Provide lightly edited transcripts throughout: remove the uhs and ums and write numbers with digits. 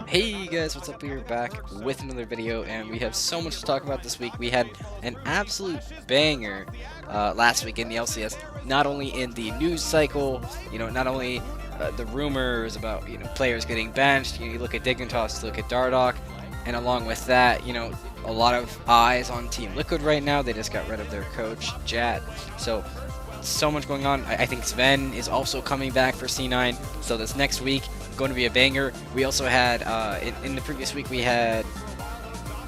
Hey guys, what's up? We're back with another video, and we have so much to talk about this week. We had an absolute banger last week in the LCS, not only in the news cycle, not only the rumors about, players getting benched. You look at Dignitas, you look at Dardoch, and along with that, a lot of eyes on Team Liquid right now. They just got rid of their coach, Jat. So much going on. I think Sven is also coming back for C9. So this next week, going to be a banger. We also had, in the previous week, we had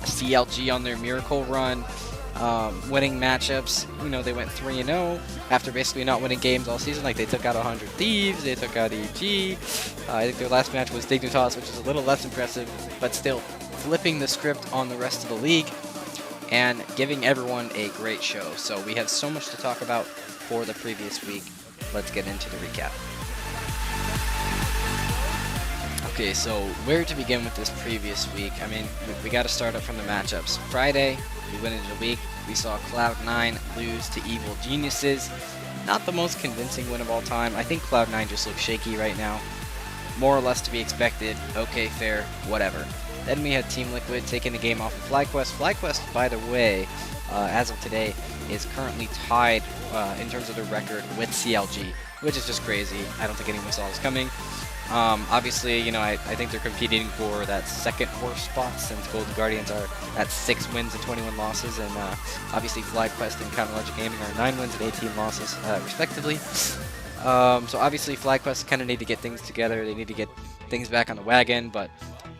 CLG on their Miracle run, winning matchups. They went 3-0 after basically not winning games all season. Like, they took out 100 Thieves, they took out EG. I think their last match was Dignitas, which is a little less impressive, but still flipping the script on the rest of the league and giving everyone a great show. So we have so much to talk about for the previous week. Let's get into the recap. Okay, so where to begin with this previous week? I mean, we got to start up from the matchups. Friday, we went into the week. We saw Cloud9 lose to Evil Geniuses. Not the most convincing win of all time. I think Cloud9 just looks shaky right now. More or less to be expected. Okay, fair, whatever. Then we had Team Liquid taking the game off of FlyQuest. FlyQuest, by the way, as of today, is currently tied in terms of their record with CLG, which is just crazy. I don't think anyone saw this coming. Obviously, I think they're competing for that second worst spot since Golden Guardians are at 6 wins and 21 losses, and obviously FlyQuest and Counter Logic Gaming are 9 wins and 18 losses, respectively. So obviously FlyQuest kind of need to get things together. They need to get things back on the wagon, but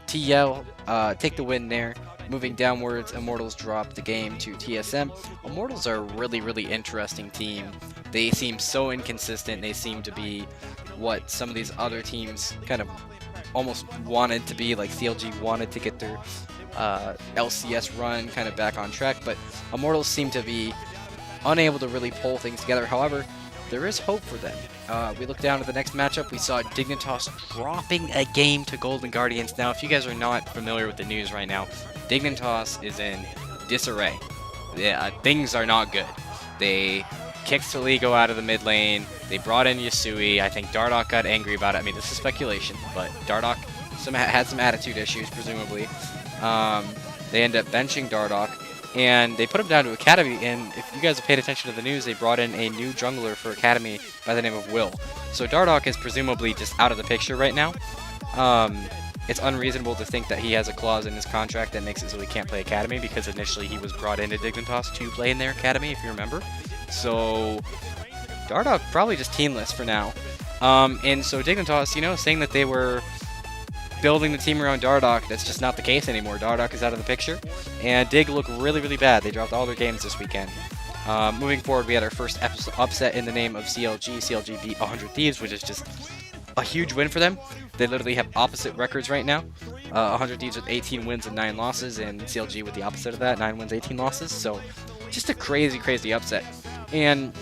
TL take the win there. Moving downwards, Immortals drop the game to TSM. Immortals are a really interesting team. They seem so inconsistent. They seem to be what some of these other teams kind of almost wanted to be, like CLG wanted to get their LCS run kind of back on track, but Immortals seem to be unable to really pull things together. However, there is hope for them. We look down at the next matchup. We saw Dignitas dropping a game to Golden Guardians. Now, if you guys are not familiar with the news right now, Dignitas is in disarray. Yeah, things are not good. They kicked Soligo out of the mid lane. They brought in Yasui. I think Dardoch got angry about it. I mean, this is speculation, but Dardoch had some attitude issues, presumably. They end up benching Dardoch, and they put him down to Academy. And if you guys have paid attention to the news, they brought in a new jungler for Academy by the name of Will. So Dardoch is presumably just out of the picture right now. It's unreasonable to think that he has a clause in his contract that makes it so he can't play Academy, because initially he was brought into Dignitas to play in their Academy, if you remember. So Dardoch probably just teamless for now. And so Dignitas, saying that they were building the team around Dardoch, that's just not the case anymore. Dardoch is out of the picture, and Dig look really bad. They dropped all their games this weekend. Moving forward, we had our first upset in the name of CLG. CLG beat 100 Thieves, which is just a huge win for them. They literally have opposite records right now. 100 Thieves with 18 wins and 9 losses, and CLG with the opposite of that, 9 wins, 18 losses. So just a crazy upset. And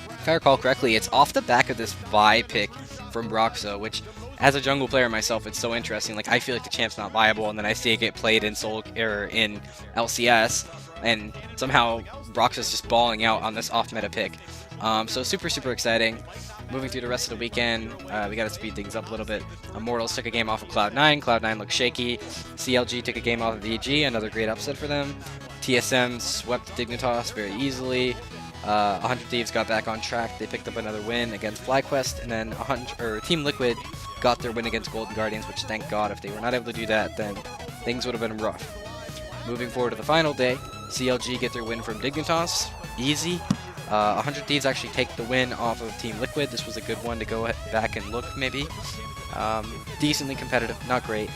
if I recall correctly, it's off the back of this Vi pick from Broxo, which, as a jungle player myself, it's so interesting. Like, I feel like the champ's not viable, and then I see it get played in in LCS, and somehow Broxo's just balling out on this off-meta pick. So super exciting. Moving through the rest of the weekend, we got to speed things up a little bit. Immortals took a game off of Cloud9. Cloud9 looked shaky. CLG took a game off of EG, another great upset for them. TSM swept Dignitas very easily. 100 Thieves got back on track. They picked up another win against FlyQuest, and then Team Liquid got their win against Golden Guardians, which, thank God, if they were not able to do that, then things would have been rough. Moving forward to the final day, CLG get their win from Dignitas. Easy. 100 Thieves actually take the win off of Team Liquid. This was a good one to go back and look, maybe. Decently competitive, not great.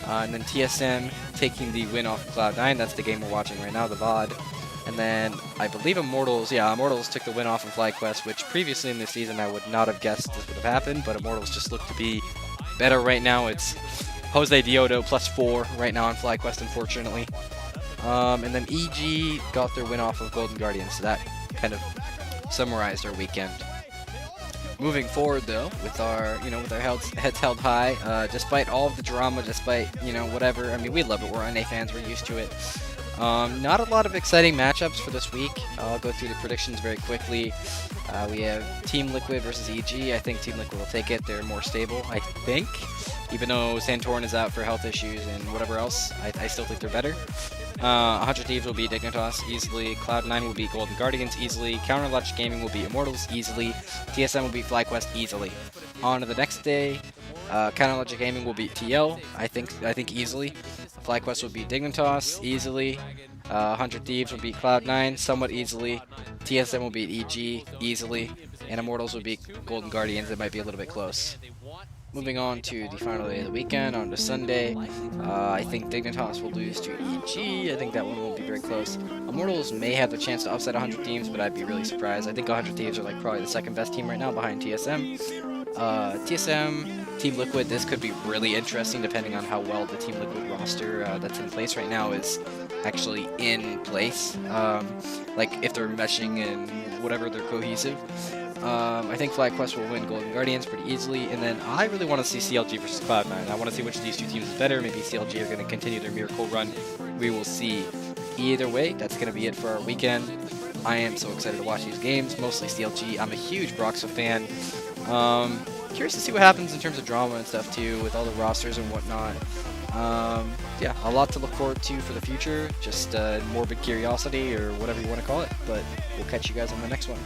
And then TSM taking the win off of Cloud9. That's the game we're watching right now, the VOD. And then I believe Immortals took the win off of FlyQuest, which previously in this season I would not have guessed this would have happened, but Immortals just look to be better right now. It's Jose Diodo +4 right now on FlyQuest, unfortunately. And then EG got their win off of Golden Guardians, so that kind of summarized our weekend. Moving forward, though, with our heads held high, despite all of the drama, despite whatever. I mean, we love it. We're NA fans. We're used to it. Not a lot of exciting matchups for this week. I'll go through the predictions very quickly. We have Team Liquid versus EG. I think Team Liquid will take it. They're more stable, I think. Even though Santorin is out for health issues and whatever else, I still think they're better. 100 Thieves will beat Dignitas easily. Cloud9 will beat Golden Guardians easily. Counter Logic Gaming will beat Immortals easily. TSM will beat FlyQuest easily. On to the next day, Counter Logic Gaming will beat TL. I think easily. FlyQuest will beat Dignitas easily. 100 Thieves will beat Cloud9 somewhat easily. TSM will beat EG easily. And Immortals will beat Golden Guardians. It might be a little bit close. Moving on to the final day of the weekend, on to Sunday. I think Dignitas will lose to EG. I think that one won't be very close. Immortals may have the chance to upset 100 Thieves, but I'd be really surprised. I think 100 Thieves are like probably the second best team right now behind TSM. TSM, Team Liquid, this could be really interesting depending on how well the Team Liquid roster that's in place right now is actually in place. Like if they're meshing and whatever, they're cohesive. I think FlyQuest will win Golden Guardians pretty easily, and then I really want to see CLG versus Cloud9. I want to see which of these two teams is better. Maybe CLG are going to continue their miracle run. We will see. Either way, that's going to be it for our weekend. I am so excited to watch these games, mostly CLG. I'm a huge Broxo fan. Curious to see what happens in terms of drama and stuff too, with all the rosters and whatnot. Yeah, a lot to look forward to for the future. Just morbid curiosity or whatever you want to call it. But we'll catch you guys on the next one.